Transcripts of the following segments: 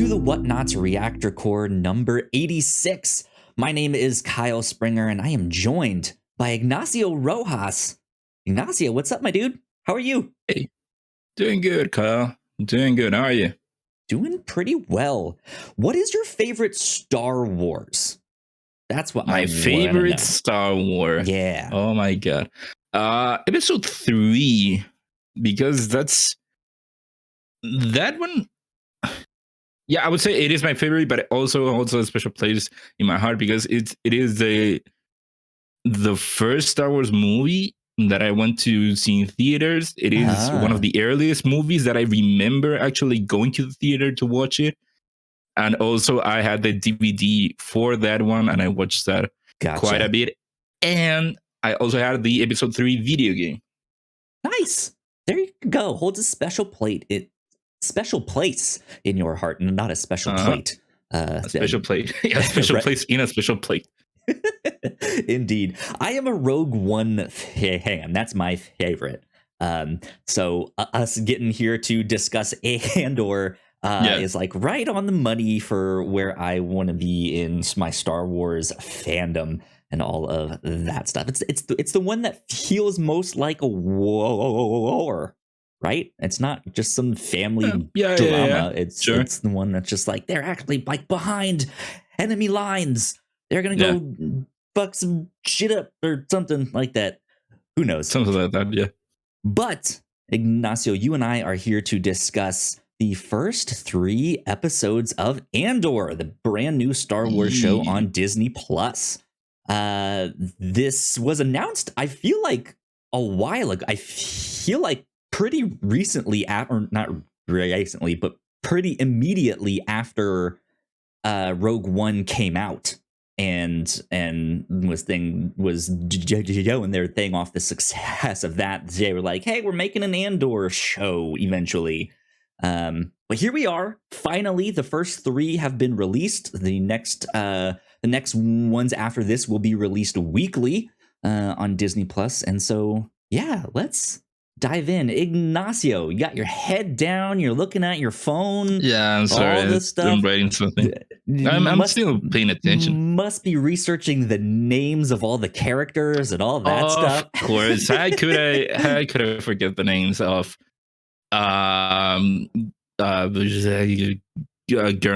to the Whatnauts Reactor Core number 86. My name is Kyle Springer, and I am joined by Ignacio Rojas. Ignacio, what's up, my dude? How are you? Hey, doing good, Kyle. Doing good. How are you? Doing pretty well. What is your favorite Star Wars? That's what My favorite Star Wars. Yeah. Oh my god. Episode 3, because that one. Yeah, I would say it is my favorite, but also a special place in my heart because it is the first Star Wars movie that I went to see in theaters. It is one of the earliest movies that I remember actually going to the theater to watch it. And also I had the DVD for that one, and I watched that quite a bit. And I also had the episode 3 video game. Nice. There you go. Holds a special place in your heart, and not a special plate. A special plate. Yeah, a special place in a special plate. Indeed. I am a Rogue One fan. That's my favorite. So us getting here to discuss Andor is like right on the money for where I want to be in my Star Wars fandom and all of that stuff. It's the one that feels most like a war, right? It's not just some family drama. Yeah. It's the one that's just like they're actually like behind enemy lines. They're gonna go fuck some shit up or something like that. Who knows? Something like that, yeah. But Ignacio, you and I are here to discuss the first 3 episodes of Andor, the brand new Star Wars show on Disney Plus. This was announced, I feel like a while ago. I feel like pretty recently, or not recently, but pretty immediately after Rogue One came out. And was doing their thing off the success of that. They were like, hey, we're making an Andor show eventually. But here we are. Finally, the first 3 have been released. The next ones after this will be released weekly on Disney Plus. And so, yeah, let's dive in. Ignacio, you got your head down. You're looking at your phone. Yeah, I'm sorry. All this stuff. I'm writing something. I'm still paying attention. Must be researching the names of all the characters and all that stuff. Of course. How could I forget the names of girl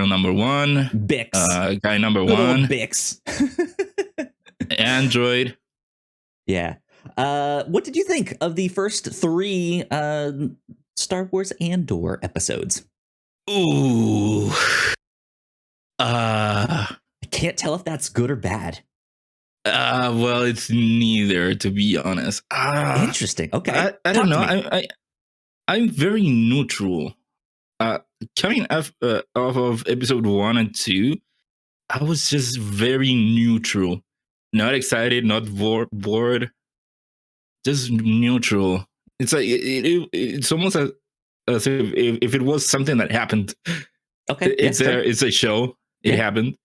number 1, Bix, guy number 1, Bix, Android. Yeah. What did you think of the first 3 Star Wars Andor episodes? Ooh. I can't tell if that's good or bad. Well, it's neither, to be honest. Interesting. Okay. I don't know. I'm very neutral. Coming off of episode 1 and 2, I was just very neutral. Not excited, not bored. Just neutral. It's like it's almost as if it was something that happened. Okay. It's a show. It happened.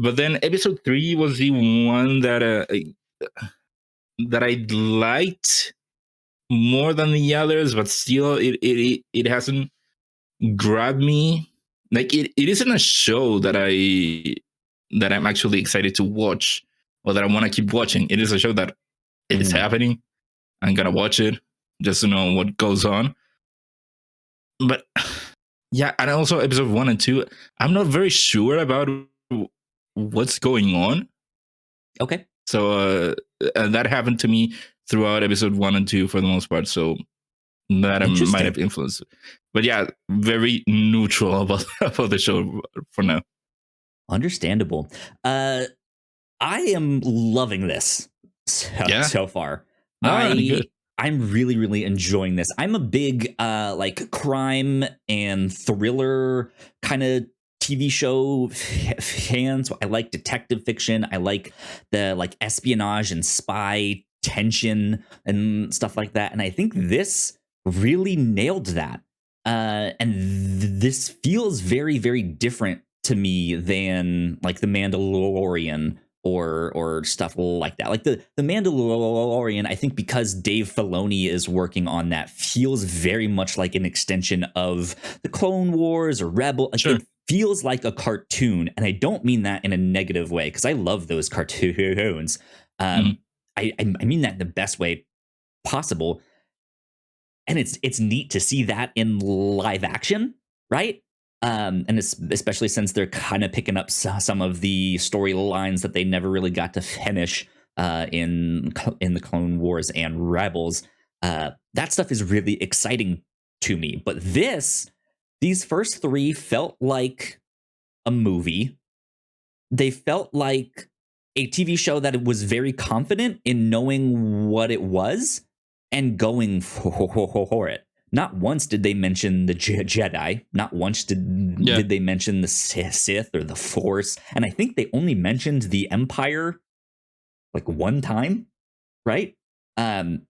But then episode 3 was the one that I liked more than the others, but still it hasn't grabbed me. Like it isn't a show that I'm actually excited to watch or that I want to keep watching. It is a show that it's happening. I'm gonna watch it just to know what goes on. But yeah, and also episode 1 and 2, I'm not very sure about what's going on. Okay. So that happened to me throughout episode 1 and 2 for the most part. So that might have influenced. But yeah, very neutral about the show for now. Understandable. I am loving this so far. I'm really, really enjoying this. I'm a big like crime and thriller kind of TV show fan. So I like detective fiction. I like the like espionage and spy tension and stuff like that. And I think this really nailed that. And this feels very, very different to me than like The Mandalorian or stuff like that. Like the Mandalorian, I think because Dave Filoni is working on that, feels very much like an extension of the Clone Wars or Rebel. Like, Sure. it feels like a cartoon, and I don't mean that in a negative way because I love those cartoons. I mean that in the best way possible, and it's neat to see that in live action, right? And especially since they're kind of picking up some of the storylines that they never really got to finish in the Clone Wars and Rebels. That stuff is really exciting to me. But these first three felt like a movie. They felt like a TV show that was very confident in knowing what it was and going for it. Not once did they mention the Jedi. Not once did they mention the Sith or the Force. And I think they only mentioned the Empire like one time, right? And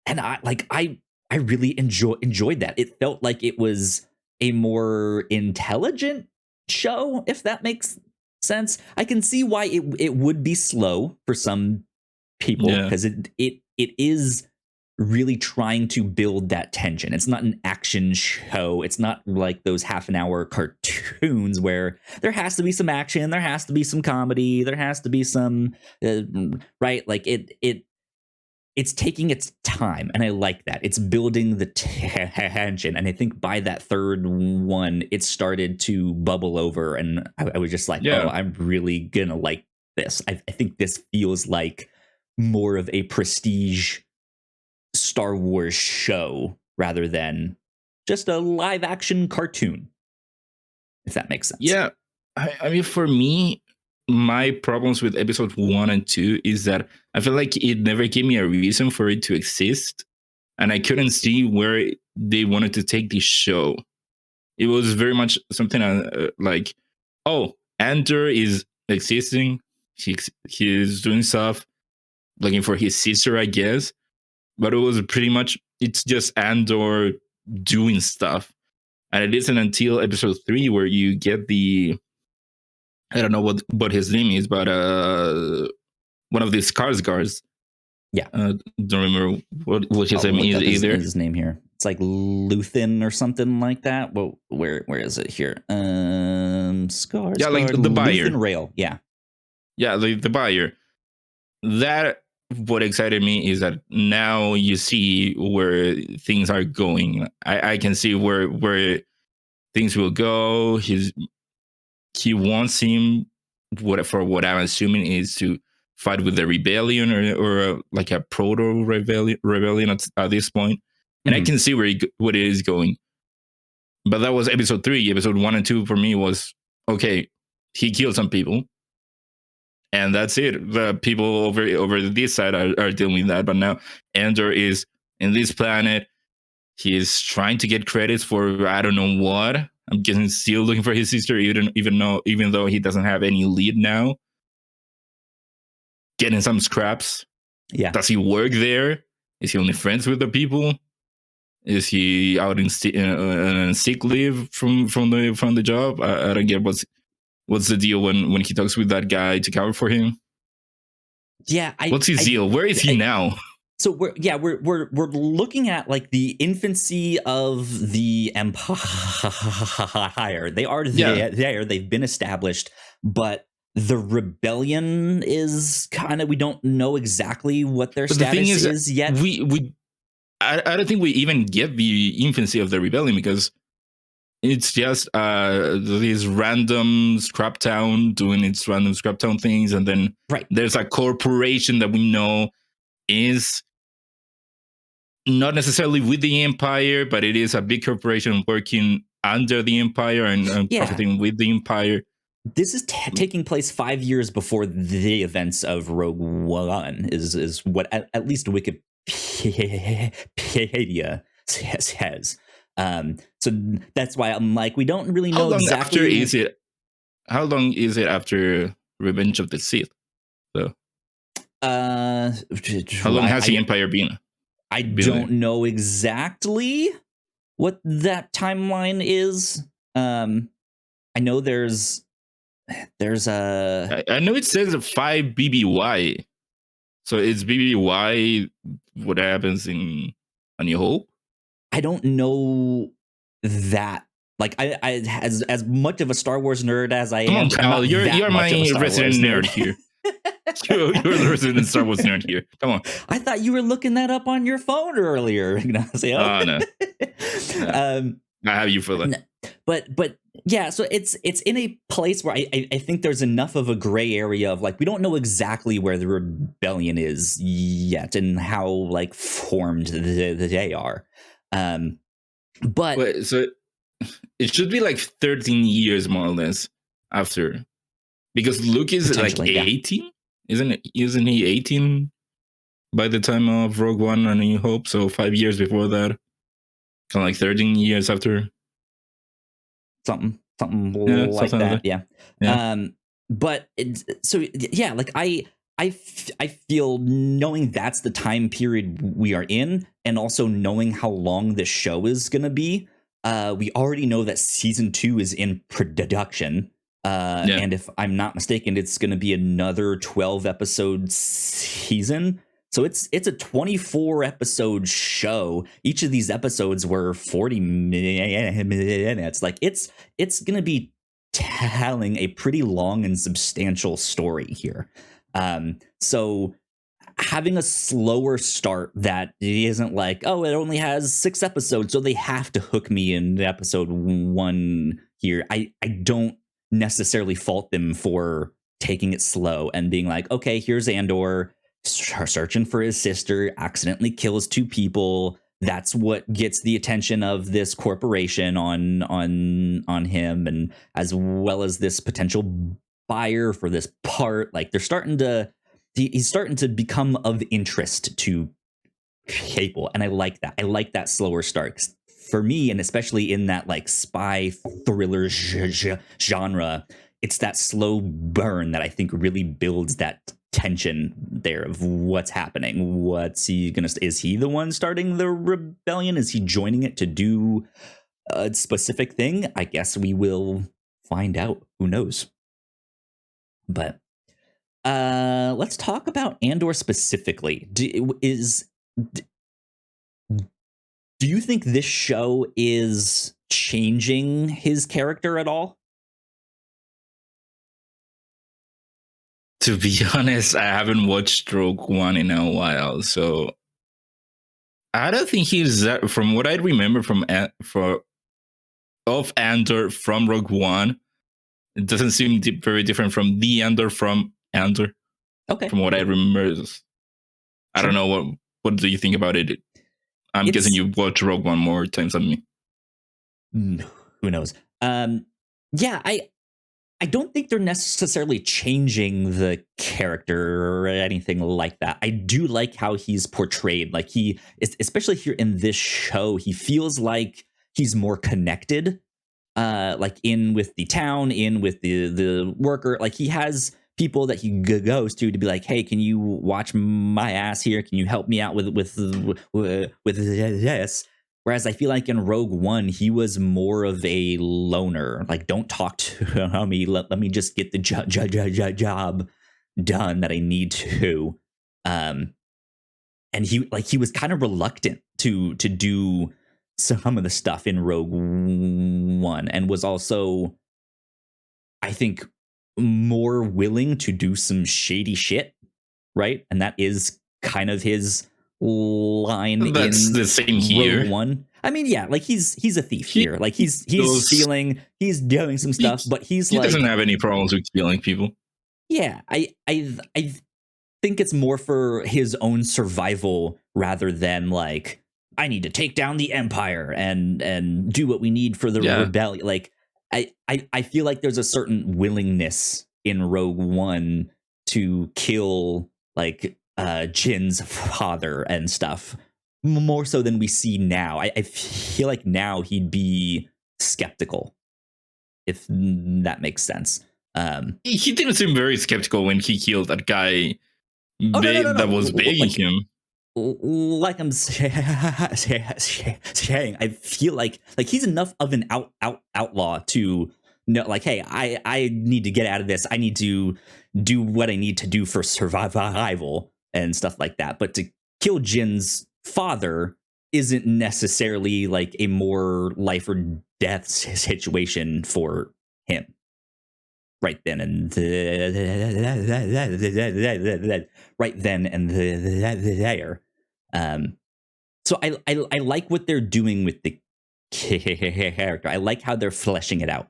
I really enjoyed that. It felt like it was a more intelligent show, if that makes sense. I can see why it would be slow for some people because it is really trying to build that tension. It's not an action show. It's not like those half an hour cartoons where there has to be some action, there has to be some comedy, there has to be some right, like it's taking its time, and I like that. It's building the tension, and I think by that third one, it started to bubble over, and I was just like, oh, I'm really gonna like this. I think this feels like more of a prestige Star Wars show rather than just a live action cartoon, if that makes sense. Yeah, I mean, for me, my problems with episode 1 and 2 is that I feel like it never gave me a reason for it to exist, and I couldn't see where they wanted to take this show. It was very much something like, oh, Andor is existing. He's doing stuff, looking for his sister, I guess. But it was pretty much, it's just Andor doing stuff. And it isn't until episode 3 where you get I don't know what his name is, but one of these Skarsgårds. Yeah. Don't remember what his name is either. His name here. It's like Luthen or something like that. Well, where is it here? Skarsgård. Yeah, like the buyer. Luthen Rail. Yeah. Yeah, the buyer. That, what excited me is that now you see where things are going. I can see where things will go. He wants him, for what I'm assuming is to fight with the rebellion or like a proto rebellion at this point. And I can see where it is going. But that was episode 3. Episode 1 and 2 for me was, okay, he killed some people. And that's it. The people over this side are dealing with that. But now Andor is in this planet. He's trying to get credits for I don't know what. I'm guessing still looking for his sister, even though he doesn't have any lead now. Getting some scraps. Yeah. Does he work there? Is he only friends with the people? Is he out in sick leave from the job? I don't get what's the deal when he talks with that guy to cover for him. Yeah, what's his deal? Where is he now? So we're looking at like the infancy of the Empire. They are there. They've been established, but the rebellion is kind of, we don't know exactly what their status is yet. I don't think we even get the infancy of the rebellion because it's just this random scrap town doing its random scrap town things, and then there's a corporation that we know is not necessarily with the Empire, but it is a big corporation working under the Empire and profiting with the Empire. This is taking place 5 years before the events of Rogue One, is what at least Wikipedia says. So that's why I'm like, we don't really know exactly. How long is it after Revenge of the Sith? So, how long has the Empire been? I don't know exactly what that timeline is. I know there's there's a I know it says 5 BBY. So it's BBY what happens in A New Hope? I don't know that. Like I as much of a Star Wars nerd as I Come on, am, I'm Kyle. not that You're much of a my Star resident Wars nerd nerd. here. You're the resident Star Wars nerd here. Come on. I thought you were looking that up on your phone earlier, Ignacio. Oh no. No. um, I have you for that. but yeah, so it's in a place where I think there's enough of a gray area of like we don't know exactly where the rebellion is yet and how like formed they are. But Wait, so it should be like 13 years more or less after, because Luke is like Potentially, yeah. 18, isn't it? Isn't he 18 by the time of Rogue One and A New Hope? So 5 years before that, kind of like 13 years after. something Yeah, like something that, like that. yeah. Yeah. But it's, so yeah, like I feel knowing that's the time period we are in, and also knowing how long the show is gonna be. We already know that season 2 is in production. Yeah. And if I'm not mistaken, it's going to be another 12 episode season. So it's a 24 episode show. Each of these episodes were 40 minutes. Like it's going to be telling a pretty long and substantial story here. So having a slower start that isn't like, oh, it only has 6 episodes, so they have to hook me in episode 1 here. I don't necessarily fault them for taking it slow and being like, okay, here's Andor searching for his sister, accidentally kills 2 people. That's what gets the attention of this corporation on him, and as well as this potential buyer for this part. Like they're starting to, he's starting to become of interest to people, and I like that. I like that slower start. 'Cause for me, and especially in that like spy thriller genre, it's that slow burn that I think really builds that tension there of what's happening. What's he gonna? Is he the one starting the rebellion? Is he joining it to do a specific thing? I guess we will find out. Who knows? But let's talk about Andor specifically. Do you think this show is changing his character at all? To be honest, I haven't watched Rogue One in a while, so I don't think he's that. From what I remember of Andor from Rogue One, it doesn't seem very different from the Andor from Andor. Okay. From what I remember, I don't know what do you think about it. I'm guessing you watched Rogue One more times than me. Who knows? Yeah, I don't think they're necessarily changing the character or anything like that. I do like how he's portrayed. Like he, especially here in this show, he feels like he's more connected. Like in with the town, in with the worker. Like he has people that he goes to be like, hey, can you watch my ass here? Can you help me out with this? Whereas I feel like in Rogue One, he was more of a loner. Like, don't talk to me. Let me just get the job done that I need to. And he was kind of reluctant to do some of the stuff in Rogue One, and was also, I think, more willing to do some shady shit, right? And that is kind of his line. That's in the same here. Rogue One. I mean, yeah, like he's a thief here. Like he's stealing, he's doing some stuff, but he doesn't have any problems with killing people. Yeah, I think it's more for his own survival rather than like, I need to take down the Empire and do what we need for the rebellion. Like I feel like there's a certain willingness in Rogue One to kill like Jin's father and stuff, more so than we see now. I feel like now he'd be skeptical, if that makes sense. He didn't seem very skeptical when he killed that guy that was begging him. Like I'm saying, I feel like he's enough of an outlaw to know, like, hey, I need to get out of this. I need to do what I need to do for survival and stuff like that. But to kill Jin's father isn't necessarily like a more life or death situation for him right then and right then and there. So I like what they're doing with the character. I like how they're fleshing it out,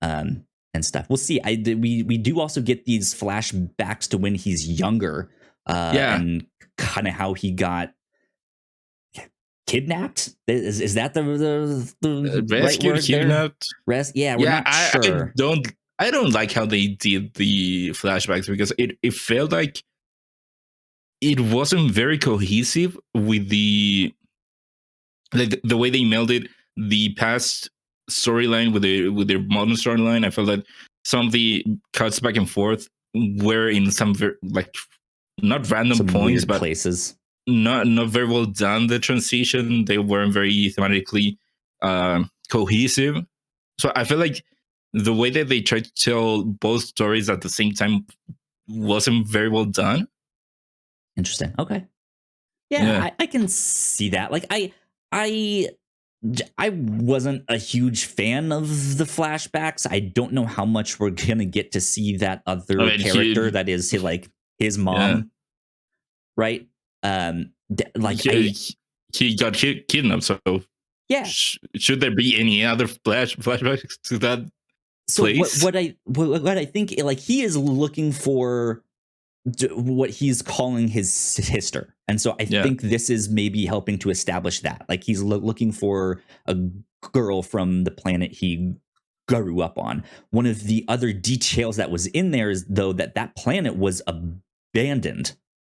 and stuff. We'll see. We do also get these flashbacks to when he's younger, and kind of how he got kidnapped. Is that the right word? Kidnapped. Yeah, we're not sure. I don't like how they did the flashbacks because it felt like it wasn't very cohesive with the way they melded the past storyline with their modern storyline. I felt that some of the cuts back and forth were in some like not random some points, weird but places. Not very well done. The transition, they weren't very thematically cohesive. So I feel like the way that they tried to tell both stories at the same time wasn't very well done. Interesting. Okay. Yeah. I can see that. Like I wasn't a huge fan of the flashbacks. I don't know how much we're gonna get to see that other character that is like his mom, right? Like he got kidnapped. So yeah, should there be any other flashbacks to that place? What I think, like, he is looking for what he's calling his sister, and so I think this is maybe helping to establish that, like, he's looking for a girl from the planet he grew up on. One of the other details that was in there is, though, that planet was abandoned.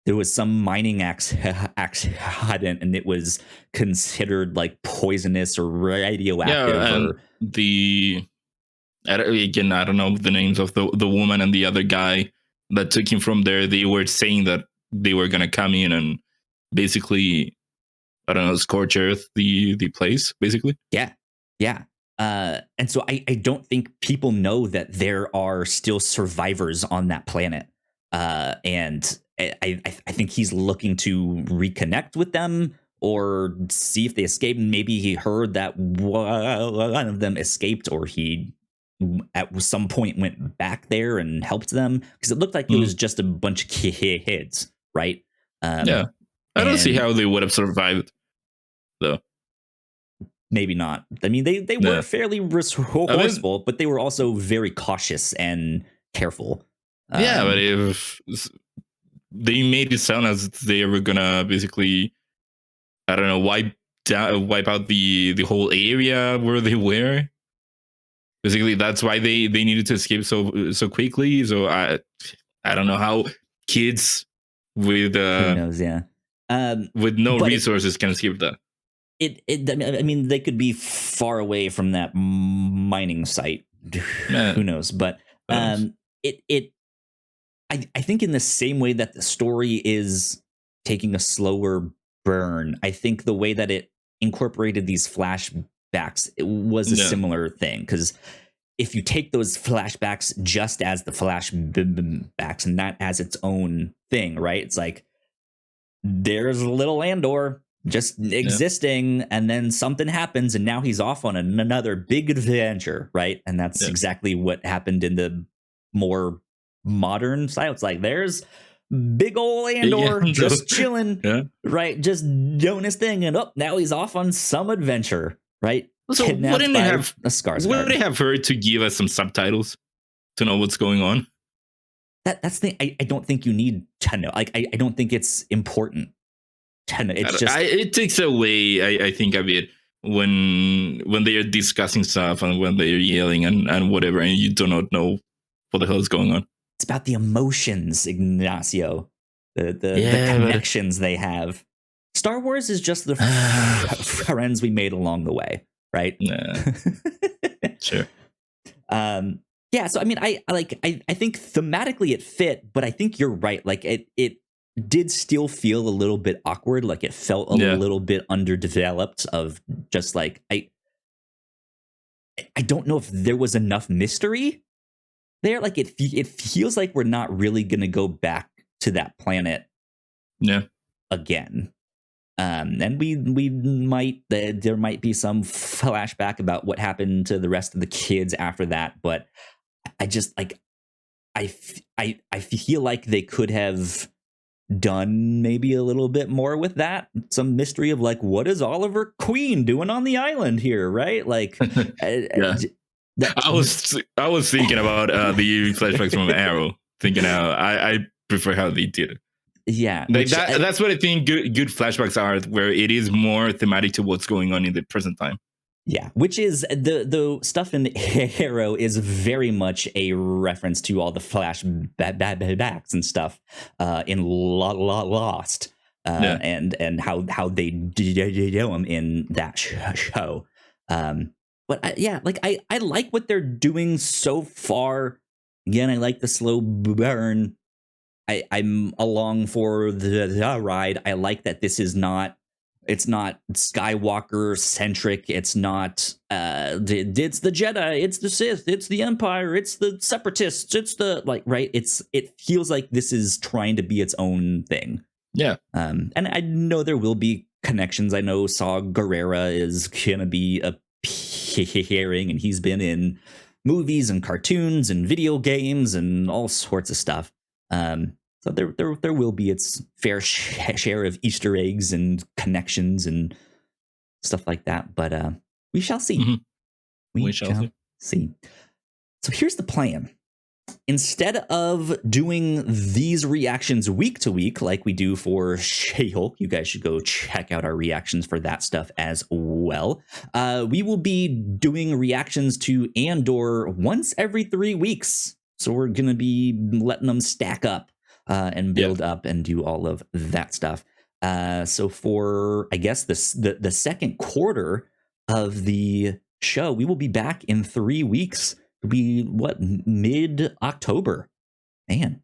There was some mining accident, and it was considered like poisonous or radioactive. Again, I don't know the names of the woman and the other guy that took him from there. They were saying that they were gonna come in and basically, I don't know, scorch earth the place, basically. Yeah. And so I don't think people know that there are still survivors on that planet. And I think he's looking to reconnect with them or see if they escaped. Maybe he heard that one of them escaped, or he at some point went back there and helped them, because it looked like it was just a bunch of kids, right? I don't see how they would have survived, though. Maybe not. I mean, they were fairly resourceful, but they were also very cautious and careful. But if they made it sound as they were gonna basically, I don't know, wipe out the whole area where they were. Basically, that's why they needed to escape so quickly. So I don't know how kids with who knows, with no resources can escape that. I mean, they could be far away from that mining site. Who knows? But I think in the same way that the story is taking a slower burn, I think the way that it incorporated these flashbacks, it was a similar thing. Because if you take those flashbacks just as the flashbacks and not as its own thing, right? It's like, there's little Andor just existing, and then something happens, and now he's off on another big adventure, right? And that's exactly what happened in the more modern style. It's like, there's big old Andor just chilling, right? Just doing his thing, and now he's off on some adventure, right? So wouldn't they have her to give us some subtitles to know what's going on? That's the thing. I don't think you need to know. Like, I don't think it's important to know. It's just it takes away, I think, a bit when they are discussing stuff and when they're yelling and whatever, and you do not know what the hell is going on. It's about the emotions, Ignacio. The connections they have. Star Wars is just the friends we made along the way, right? Sure. Yeah, so I mean, I think thematically it fit, but I think you're right. Like, it did still feel a little bit awkward. Like, it felt a little bit underdeveloped. Of just like I don't know if there was enough mystery there. Like it feels like we're not really going to go back to that planet again. And we might, there might be some flashback about what happened to the rest of the kids after that, but I just like I feel like they could have done maybe a little bit more with that. Some mystery of like, what is Oliver Queen doing on the island here, right? Like, I was thinking about the flashbacks from Arrow, thinking how I prefer how they did it. Yeah, that's what I think good flashbacks are, where it is more thematic to what's going on in the present time. Yeah, which is the stuff in Arrow is very much a reference to all the flashbacks and stuff in Lost, and how they do them in that show. But I like what they're doing so far. Again, I like the slow burn. I'm along for the ride. I like that this is not. It's not Skywalker centric. It's not. It's the Jedi. It's the Sith. It's the Empire. It's the Separatists. It's the right. It feels like this is trying to be its own thing. Yeah. And I know there will be connections. I know Saw Gerrera is gonna be appearing, and he's been in movies and cartoons and video games and all sorts of stuff. So there will be its fair share of Easter eggs and connections and stuff like that. But we shall see. Mm-hmm. We shall see. So here's the plan. Instead of doing these reactions week to week like we do for She-Hulk, you guys should go check out our reactions for that stuff as well. We will be doing reactions to Andor once every 3 weeks. So we're going to be letting them stack up. And build up and do all of that stuff. So for, I guess, the second quarter of the show, we will be back in 3 weeks. It'll be, mid-October. Man,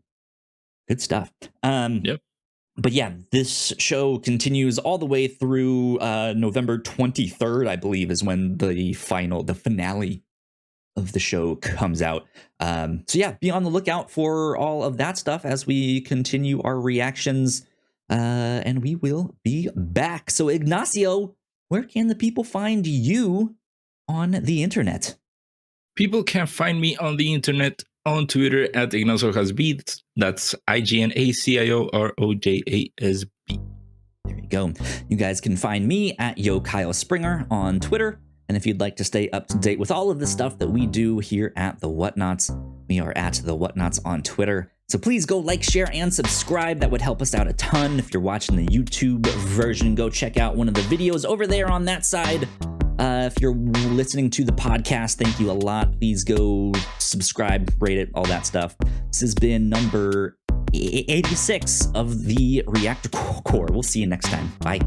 good stuff. But yeah, this show continues all the way through November 23rd, I believe, is when the finale of the show comes out. So yeah, be on the lookout for all of that stuff as we continue our reactions, and we will be back. So Ignacio, where can the people find you on the internet? People can find me on the internet on Twitter at Ignacio Rojas Beats. That's IGNACIOROJASB. There you go. You guys can find me at Yo Kyle Springer on Twitter. And if you'd like to stay up to date with all of the stuff that we do here at the Whatnauts, we are at the Whatnauts on Twitter. So please go like, share, and subscribe. That would help us out a ton. If you're watching the YouTube version, go check out one of the videos over there on that side. If you're listening to the podcast, thank you a lot. Please go subscribe, rate it, all that stuff. This has been number 86 of the Reactor Core. We'll see you next time. Bye.